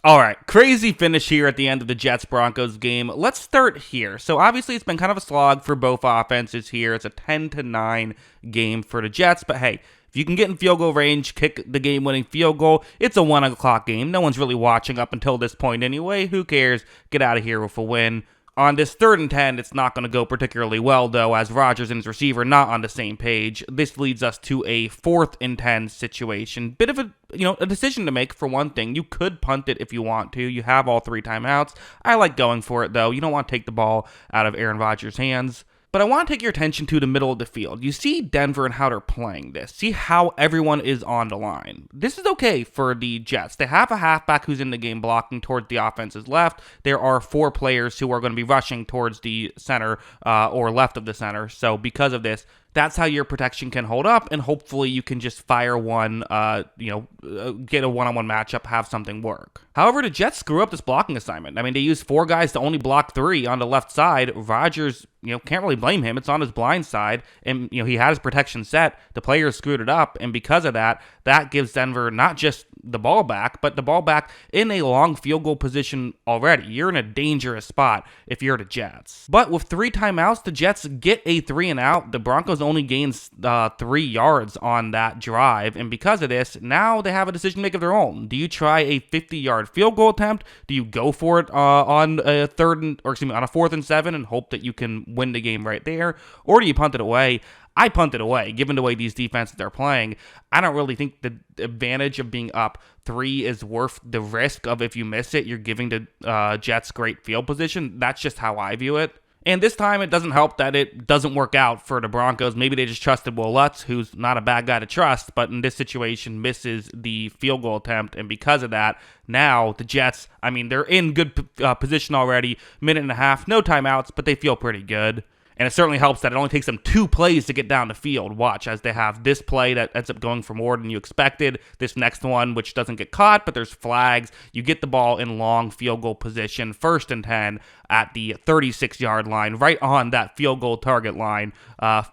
All right, crazy finish here at the end of the Jets-Broncos game. Let's start here. So obviously it's been kind of a slog for both offenses here. It's a 10-9 game for the Jets, but hey, if you can get in field goal range, kick the game-winning field goal, it's a 1 o'clock game. No one's really watching up until this point anyway. Who cares? Get out of here with a win. On this 3rd and 10, it's not going to go particularly well, though, as Rodgers and his receiver not on the same page. This leads us to a 4th and 10 situation. Bit of a decision to make for one thing. You could punt it if you want to. You have all 3 timeouts. I like going for it, though. You don't want to take the ball out of Aaron Rodgers' hands. But I want to take your attention to the middle of the field. You see Denver and how they're playing this. See how everyone is on the line. This is okay for the Jets. They have a halfback who's in the game blocking towards the offense's left. There are 4 players who are going to be rushing towards the center or left of the center. So because of this, that's how your protection can hold up, and hopefully you can just fire one, get a one-on-one matchup, have something work. However, the Jets screw up this blocking assignment. I mean, they used 4 guys to only block 3 on the left side. Rodgers, can't really blame him. It's on his blind side, and, he had his protection set. The players screwed it up, and because of that, that gives Denver not just the ball back, but the ball back in a long field goal position already. You're in a dangerous spot if you're the Jets. But with 3 timeouts, the Jets get a 3 and out. The Broncos only gains 3 yards on that drive, and because of this, now they have a decision to make of their own. Do you try a 50-yard field goal attempt? Do you go for it on a 4th and 7 and hope that you can win the game right there, or do you punt it away? I punt it away, given the way these defenses are playing. I don't really think the advantage of being up 3 is worth the risk of if you miss it, you're giving the Jets great field position. That's just how I view it. And this time, it doesn't help that it doesn't work out for the Broncos. Maybe they just trusted Will Lutz, who's not a bad guy to trust, but in this situation, misses the field goal attempt. And because of that, now the Jets, they're in good position already. Minute and a half, no timeouts, but they feel pretty good. And it certainly helps that it only takes them 2 plays to get down the field. Watch, as they have this play that ends up going for more than you expected. This next one, which doesn't get caught, but there's flags. You get the ball in long field goal position, 1st and 10 at the 36-yard line, right on that field goal target line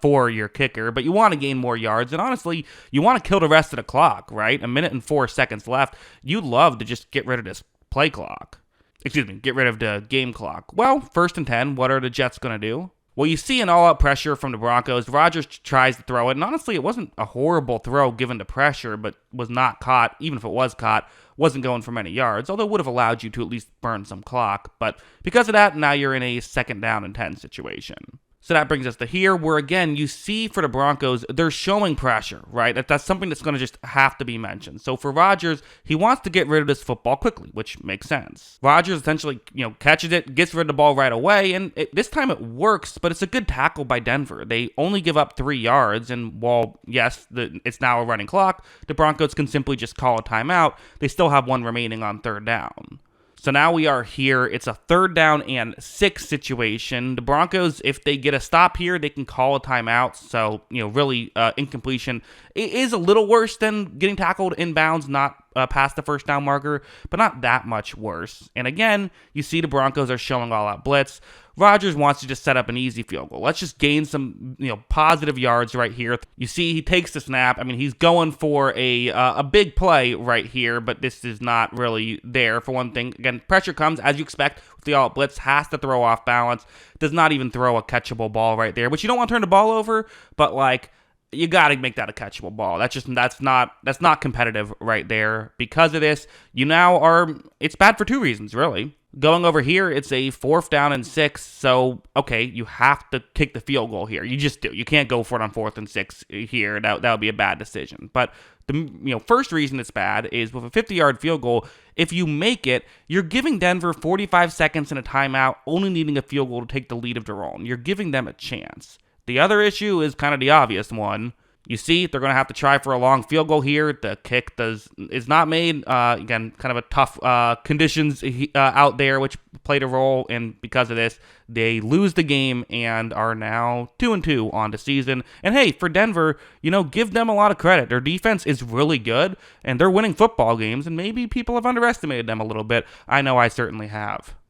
for your kicker. But you want to gain more yards, and honestly, you want to kill the rest of the clock, right? 1 minute and 4 seconds left. You'd love to just get rid of this play clock. Get rid of the game clock. Well, 1st and 10, what are the Jets going to do? Well, you see an all-out pressure from the Broncos. Rodgers tries to throw it, and honestly, it wasn't a horrible throw given the pressure, but was not caught. Even if it was caught, wasn't going for many yards, although it would have allowed you to at least burn some clock. But because of that, now you're in a 2nd down and 10 situation. So that brings us to here, where again, you see for the Broncos, they're showing pressure, right? That's something that's going to just have to be mentioned. So for Rodgers, he wants to get rid of this football quickly, which makes sense. Rodgers essentially, catches it, gets rid of the ball right away, and this time it works, but it's a good tackle by Denver. They only give up 3 yards, and while, yes, it's now a running clock, the Broncos can simply just call a timeout. They still have 1 remaining on 3rd down. So now we are here. It's a 3rd down and 6 situation. The Broncos, if they get a stop here, they can call a timeout. So, really, incompletion is a little worse than getting tackled inbounds, not past the 1st down marker, but not that much worse. And again, you see the Broncos are showing all-out blitz. Rodgers wants to just set up an easy field goal. Let's just gain some, positive yards right here. You see, he takes the snap. He's going for a big play right here, but this is not really there. For one thing, again, pressure comes as you expect with the all blitz. Has to throw off balance. Does not even throw a catchable ball right there, which you don't want to turn the ball over, but you got to make that a catchable ball. That's not competitive right there. Because of this, it's bad for 2 reasons, really. Going over here, it's a 4th down and 6, so, okay, you have to kick the field goal here. You just do. You can't go for it on 4th and 6 here. That would be a bad decision. But the first reason it's bad is with a 50-yard field goal, if you make it, you're giving Denver 45 seconds and a timeout, only needing a field goal to take the lead of their own. You're giving them a chance. The other issue is kind of the obvious one. You see, they're going to have to try for a long field goal here. The kick is not made. Again, kind of a tough conditions out there, which played a role. And because of this, they lose the game and are now 2-2 on the season. And hey, for Denver, give them a lot of credit. Their defense is really good, and they're winning football games. And maybe people have underestimated them a little bit. I know I certainly have.